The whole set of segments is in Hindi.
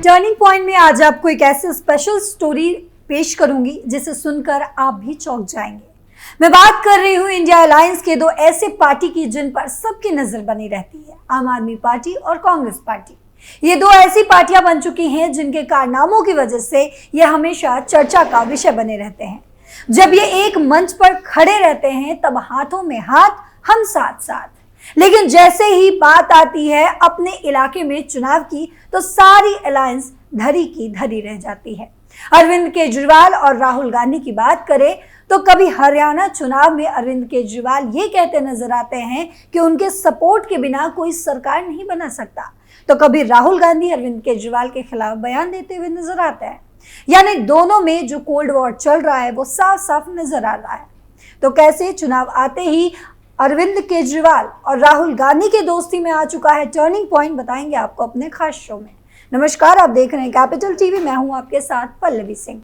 टर्निंग पॉइंट में आज आपको एक ऐसी स्पेशल स्टोरी पेश करूंगी जिसे सुनकर आप भी चौंक जाएंगे। मैं बात कर रही हूं इंडिया अलायंस के दो ऐसे पार्टी की जिन पर सबकी नजर बनी रहती है, आम आदमी पार्टी और कांग्रेस पार्टी। ये दो ऐसी पार्टियां बन चुकी हैं जिनके कारनामों की वजह से ये हमेशा चर्चा का विषय बने रहते हैं। जब ये एक मंच पर खड़े रहते हैं तब हाथों में हाथ, हम साथ साथ। लेकिन जैसे ही बात आती है अपने इलाके में चुनाव की तो सारी अलायंस धरी की धरी रह जाती है। अरविंद केजरीवाल और राहुल गांधी की बात करें तो कभी हरियाणा चुनाव में अरविंद केजरीवाल ये कहते नजर आते हैं कि उनके सपोर्ट के बिना कोई सरकार नहीं बना सकता, तो कभी राहुल गांधी अरविंद केजरीवाल के खिलाफ बयान देते हुए नजर आते हैं। यानी दोनों में जो कोल्ड वॉर चल रहा है वो साफ साफ नजर आ रहा है। तो कैसे चुनाव आते ही अरविंद केजरीवाल और राहुल गांधी की दोस्ती में आ चुका है टर्निंग पॉइंट, बताएंगे आपको अपने खास शो में। नमस्कार, आप देख रहे हैं कैपिटल टीवी, मैं हूं आपके साथ पल्लवी सिंह।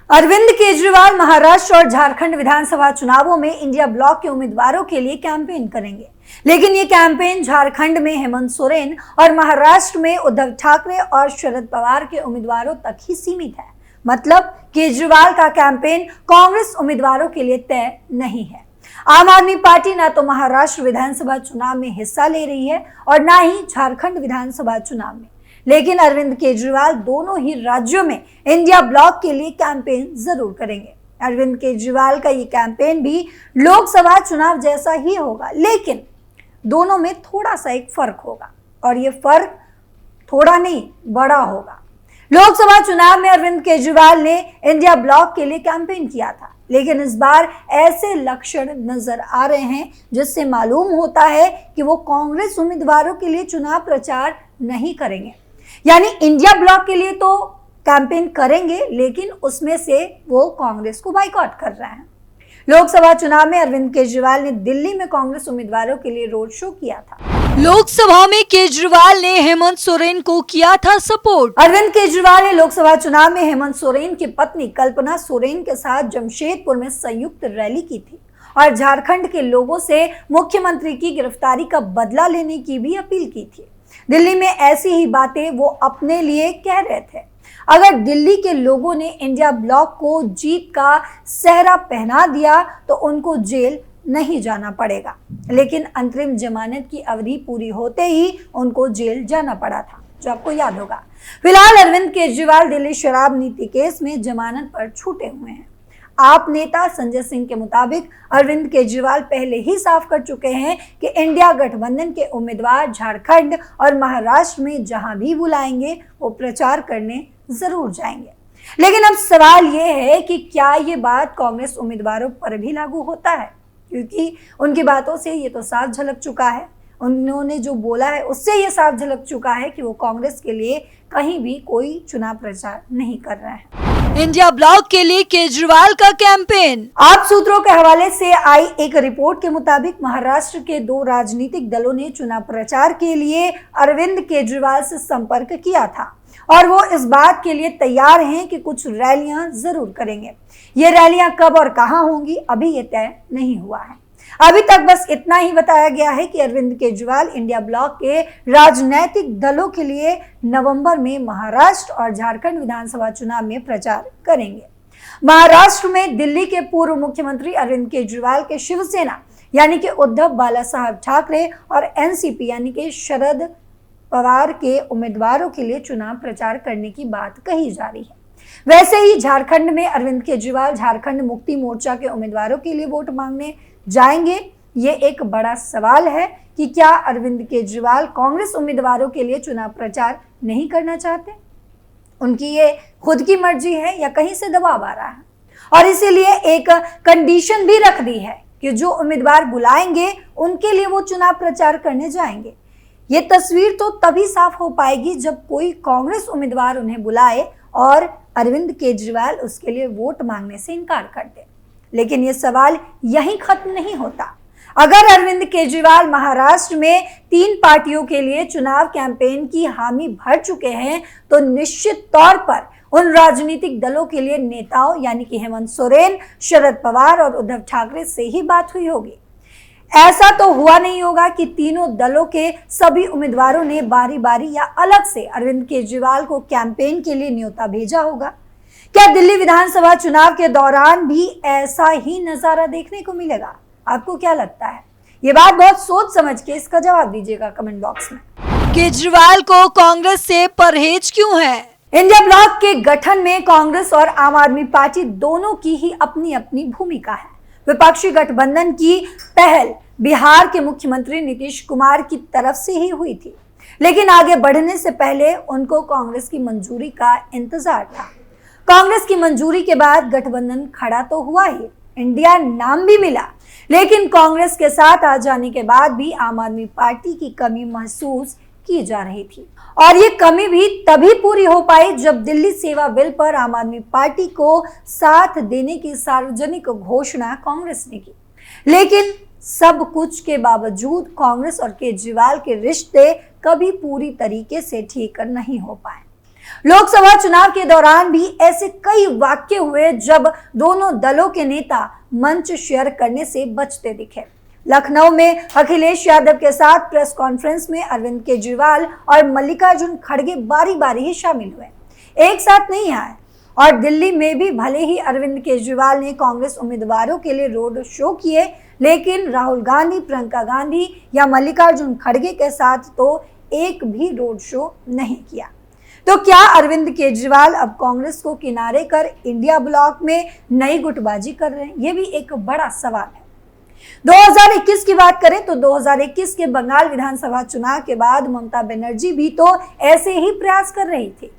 अरविंद केजरीवाल महाराष्ट्र और झारखंड विधानसभा चुनावों में इंडिया ब्लॉक के उम्मीदवारों के लिए कैंपेन करेंगे, लेकिन ये कैंपेन झारखंड में हेमंत सोरेन और महाराष्ट्र में उद्धव ठाकरे और शरद पवार के उम्मीदवारों तक ही सीमित है। मतलब केजरीवाल का कैंपेन कांग्रेस उम्मीदवारों के लिए तय नहीं है। आम आदमी पार्टी ना तो महाराष्ट्र विधानसभा चुनाव में हिस्सा ले रही है और ना ही झारखंड विधानसभा चुनाव में, लेकिन अरविंद केजरीवाल दोनों ही राज्यों में इंडिया ब्लॉक के लिए कैंपेन जरूर करेंगे। अरविंद केजरीवाल का ये कैंपेन भी लोकसभा चुनाव जैसा ही होगा, लेकिन दोनों में थोड़ा सा एक फर्क होगा, और ये फर्क थोड़ा नहीं बड़ा होगा। लोकसभा चुनाव में अरविंद केजरीवाल ने इंडिया ब्लॉक के लिए कैंपेन किया था, लेकिन इस बार ऐसे लक्षण नजर आ रहे हैं जिससे मालूम होता है कि वो कांग्रेस उम्मीदवारों के लिए चुनाव प्रचार नहीं करेंगे। यानी इंडिया ब्लॉक के लिए तो कैंपेन करेंगे, लेकिन उसमें से वो कांग्रेस को बाइकआउट कर रहे हैं। लोकसभा चुनाव में अरविंद केजरीवाल ने दिल्ली में कांग्रेस उम्मीदवारों के लिए रोड शो किया था। लोकसभा में केजरीवाल ने हेमंत सोरेन को किया था सपोर्ट। अरविंद केजरीवाल ने लोकसभा चुनाव में हेमंत सोरेन की पत्नी कल्पना सोरेन के साथ जमशेदपुर में संयुक्त रैली की थी और झारखंड के लोगों से मुख्यमंत्री की गिरफ्तारी का बदला लेने की भी अपील की थी। दिल्ली में ऐसी ही बातें वो अपने लिए कह रहे थे। अगर दिल्ली के लोगों ने इंडिया ब्लॉक को जीत का सेहरा पहना दिया तो उनको जेल नहीं जाना पड़ेगा, लेकिन अंतरिम जमानत की अवधि पूरी होते ही उनको जेल जाना पड़ा था, जो आपको याद होगा। फिलहाल अरविंद केजरीवाल दिल्ली शराब नीति केस में जमानत पर छूटे हुए हैं। आप नेता संजय सिंह के मुताबिक अरविंद केजरीवाल पहले ही साफ कर चुके हैं कि इंडिया गठबंधन के उम्मीदवार झारखंड और महाराष्ट्र में जहां भी बुलाएंगे वो प्रचार करने जरूर जाएंगे। लेकिन अब सवाल ये है कि क्या ये बात कांग्रेस उम्मीदवारों पर भी लागू होता है, क्योंकि उनकी बातों से ये तो साफ झलक चुका है, उन्होंने जो बोला है उससे ये साफ झलक चुका है कि वो कांग्रेस के लिए कहीं भी कोई चुनाव प्रचार नहीं कर रहे हैं। इंडिया ब्लॉक के लिए केजरीवाल का कैंपेन। आप सूत्रों के हवाले से आई एक रिपोर्ट के मुताबिक महाराष्ट्र के दो राजनीतिक दलों ने चुनाव प्रचार के लिए अरविंद केजरीवाल से संपर्क किया था और वो इस बात के लिए तैयार हैं कि कुछ रैलियां जरूर करेंगे। ये रैलियां कब और कहां होंगी अभी ये तय नहीं हुआ है। अभी तक बस इतना ही बताया गया है कि अरविंद केजरीवाल इंडिया ब्लॉक के राजनीतिक दलों के लिए नवंबर में महाराष्ट्र और झारखंड विधानसभा चुनाव में प्रचार करेंगे। महाराष्ट्र में दिल्ली के पूर्व मुख्यमंत्री अरविंद केजरीवाल के शिवसेना यानी कि उद्धव बालासाहेब ठाकरे और एनसीपी यानी कि शरद पवार के उम्मीदवारों के लिए चुनाव प्रचार करने की बात कही जा रही है। वैसे ही झारखंड में अरविंद केजरीवाल झारखंड मुक्ति मोर्चा के उम्मीदवारों के लिए वोट मांगने जाएंगे। ये एक बड़ा सवाल है कि क्या अरविंद केजरीवाल कांग्रेस उम्मीदवारों के लिए चुनाव प्रचार नहीं करना चाहते, उनकी ये खुद की मर्जी है या कहीं से दबाव आ रहा है। और इसीलिए एक कंडीशन भी रख दी है कि जो उम्मीदवार बुलाएंगे उनके लिए वो चुनाव प्रचार करने जाएंगे। ये तस्वीर तो तभी साफ हो पाएगी जब कोई कांग्रेस उम्मीदवार उन्हें बुलाए और अरविंद केजरीवाल उसके लिए वोट मांगने से इनकार कर दे। लेकिन ये सवाल यहीं खत्म नहीं होता। अगर अरविंद केजरीवाल महाराष्ट्र में 3 पार्टियों के लिए चुनाव कैंपेन की हामी भर चुके हैं तो निश्चित तौर पर उन राजनीतिक दलों के लिए नेताओं यानी कि हेमंत सोरेन, शरद पवार और उद्धव ठाकरे से ही बात हुई होगी। ऐसा तो हुआ नहीं होगा कि तीनों दलों के सभी उम्मीदवारों ने बारी बारी या अलग से अरविंद केजरीवाल को कैंपेन के लिए न्योता भेजा होगा। क्या दिल्ली विधानसभा चुनाव के दौरान भी ऐसा ही नजारा देखने को मिलेगा? आपको क्या लगता है? ये बात बहुत सोच समझ के इसका जवाब दीजिएगा कमेंट बॉक्स में। केजरीवाल को कांग्रेस से परहेज क्यों है? इंडिया ब्लॉक के गठन में कांग्रेस और आम आदमी पार्टी दोनों की ही अपनी अपनी भूमिका है। विपक्षी गठबंधन की पहल बिहार के मुख्यमंत्री नीतीश कुमार की तरफ से ही हुई थी, लेकिन आगे बढ़ने से पहले उनको कांग्रेस की मंजूरी का इंतजार था। कांग्रेस की मंजूरी के बाद गठबंधन खड़ा तो हुआ ही, इंडिया नाम भी मिला, लेकिन कांग्रेस के साथ आ जाने के बाद भी आम आदमी पार्टी की कमी महसूस की जा रही थी और ये कमी भी तभी पूरी हो पाई जब दिल्ली सेवा बिल पर आम आदमी पार्टी को साथ देने की सार्वजनिक घोषणा कांग्रेस ने की। लेकिन सब कुछ के बावजूद कांग्रेस और केजरीवाल के रिश्ते कभी पूरी तरीके से ठीक नहीं हो पाए। लोकसभा चुनाव के दौरान भी ऐसे कई वाकये हुए जब दोनों दलों के नेता मंच शेयर करने से बचते दिखे। लखनऊ में अखिलेश यादव के साथ प्रेस कॉन्फ्रेंस में अरविंद केजरीवाल और मल्लिकार्जुन खड़गे बारी बारी ही शामिल हुए, एक साथ नहीं आए। और दिल्ली में भी भले ही अरविंद केजरीवाल ने कांग्रेस उम्मीदवारों के लिए रोड शो किए, लेकिन राहुल गांधी, प्रियंका गांधी या मल्लिकार्जुन खड़गे के साथ तो एक भी रोड शो नहीं किया। तो क्या अरविंद केजरीवाल अब कांग्रेस को किनारे कर इंडिया ब्लॉक में नई गुटबाजी कर रहे हैं? ये भी एक बड़ा सवाल है। 2021 की बात करें तो 2021 के बंगाल विधानसभा चुनाव के बाद ममता बनर्जी भी तो ऐसे ही प्रयास कर रही थी।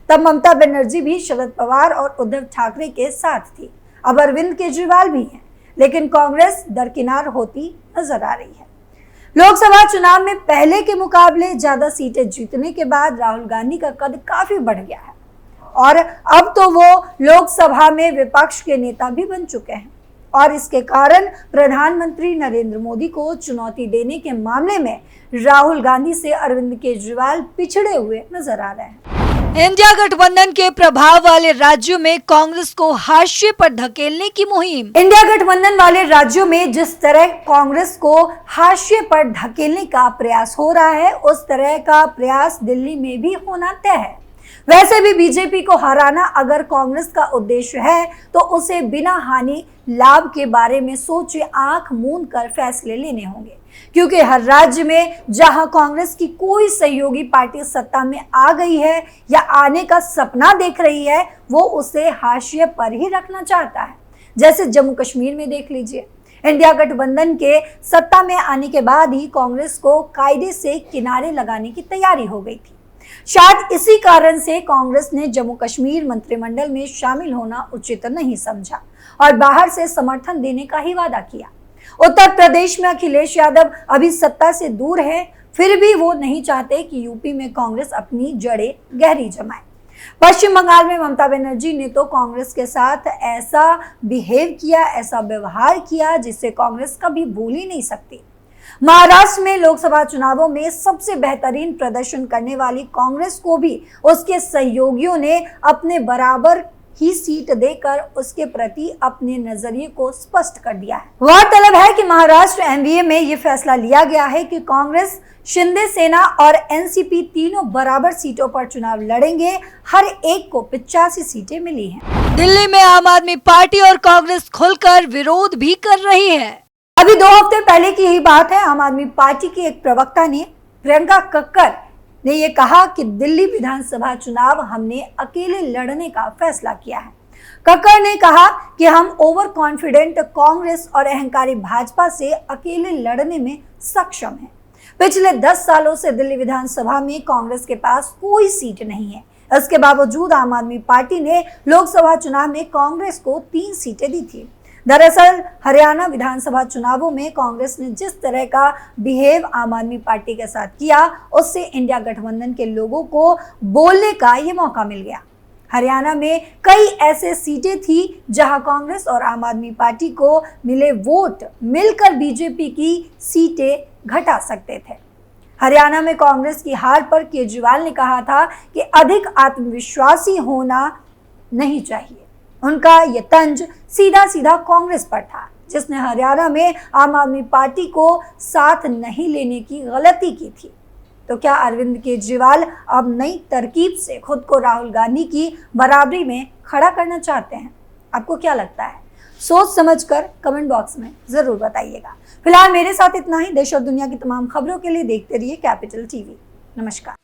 तब ममता बनर्जी भी शरद पवार और उद्धव ठाकरे के साथ थी। अब अरविंद केजरीवाल भी हैं, लेकिन कांग्रेस दरकिनार होती नजर आ रही है। लोकसभा चुनाव में पहले के मुकाबले ज्यादा सीटें जीतने के बाद राहुल गांधी का कद काफी बढ़ गया है और अब तो वो लोकसभा में विपक्ष के नेता भी बन चुके हैं और इसके कारण प्रधानमंत्री नरेंद्र मोदी को चुनौती देने के मामले में राहुल गांधी से अरविंद केजरीवाल पिछड़े हुए नजर आ रहे हैं। इंडिया गठबंधन के प्रभाव वाले राज्यों में कांग्रेस को हाशिए पर धकेलने की मुहिम। इंडिया गठबंधन वाले राज्यों में जिस तरह कांग्रेस को हाशिए पर धकेलने का प्रयास हो रहा है, उस तरह का प्रयास दिल्ली में भी होना तय है। वैसे भी बीजेपी को हराना अगर कांग्रेस का उद्देश्य है तो उसे बिना हानि लाभ के बारे में सोचे आंख मूंद कर फैसले लेने होंगे, क्योंकि हर राज्य में जहां कांग्रेस की कोई सहयोगी पार्टी सत्ता में आ गई है या आने का सपना देख रही है, वो उसे हाशिए पर ही रखना चाहता है। जैसे जम्मू कश्मीर में देख लीजिए, इंडिया गठबंधन के सत्ता में आने के बाद ही कांग्रेस को कायदे से किनारे लगाने की तैयारी हो गई थी। शायद इसी कारण से कांग्रेस ने जम्मू कश्मीर मंत्रिमंडल में शामिल होना उचित नहीं समझा और बाहर से समर्थन देने का ही वादा किया। उत्तर प्रदेश में अखिलेश यादव अभी सत्ता से दूर है, फिर भी वो नहीं चाहते कि यूपी में कांग्रेस अपनी जड़ें गहरी जमाए। पश्चिम बंगाल में ममता बनर्जी ने तो कांग्रेस के साथ ऐसा बिहेव किया, ऐसा व्यवहार किया जिससे कांग्रेस कभी भूल ही नहीं सकती। महाराष्ट्र में लोकसभा चुनावों में सबसे बेहतरीन प्रदर्शन करने वाली कांग्रेस को भी उसके सहयोगियों ने अपने बराबर ही सीट देकर उसके प्रति अपने नजरिए को स्पष्ट कर दिया है। गौरतलब है कि महाराष्ट्र एमवीए में ये फैसला लिया गया है कि कांग्रेस, शिंदे सेना और एनसीपी तीनों बराबर सीटों पर चुनाव लड़ेंगे। हर एक को 85 सीटें मिली हैं। दिल्ली में आम आदमी पार्टी और कांग्रेस खुलकर विरोध भी कर रही है। अभी 2 हफ्ते पहले की ही बात है, आम आदमी पार्टी के एक प्रवक्ता ने, प्रियंका कक्कर ने ये कहा कि दिल्ली विधानसभा चुनाव हमने अकेले लड़ने का फैसला किया है। कक्कर ने कहा कि हम ओवर कॉन्फिडेंट कांग्रेस और अहंकारी भाजपा से अकेले लड़ने में सक्षम हैं। पिछले 10 सालों से दिल्ली विधानसभा में कांग्रेस के पास कोई सीट नहीं है। इसके बावजूद आम आदमी पार्टी ने लोकसभा चुनाव में कांग्रेस को 3 सीटें दी थी। दरअसल हरियाणा विधानसभा चुनावों में कांग्रेस ने जिस तरह का बिहेव आम आदमी पार्टी के साथ किया, उससे इंडिया गठबंधन के लोगों को बोलने का ये मौका मिल गया। हरियाणा में कई ऐसे सीटें थी जहां कांग्रेस और आम आदमी पार्टी को मिले वोट मिलकर बीजेपी की सीटें घटा सकते थे। हरियाणा में कांग्रेस की हार पर केजरीवाल ने कहा था कि अधिक आत्मविश्वासी होना नहीं चाहिए। उनका ये तंज सीधा सीधा कांग्रेस पर था, जिसने हरियाणा में आम आदमी पार्टी को साथ नहीं लेने की गलती की थी। तो क्या अरविंद केजरीवाल अब नई तरकीब से खुद को राहुल गांधी की बराबरी में खड़ा करना चाहते हैं? आपको क्या लगता है? सोच समझकर कमेंट बॉक्स में जरूर बताइएगा। फिलहाल मेरे साथ इतना ही। देश और दुनिया की तमाम खबरों के लिए देखते रहिए कैपिटल टीवी। नमस्कार।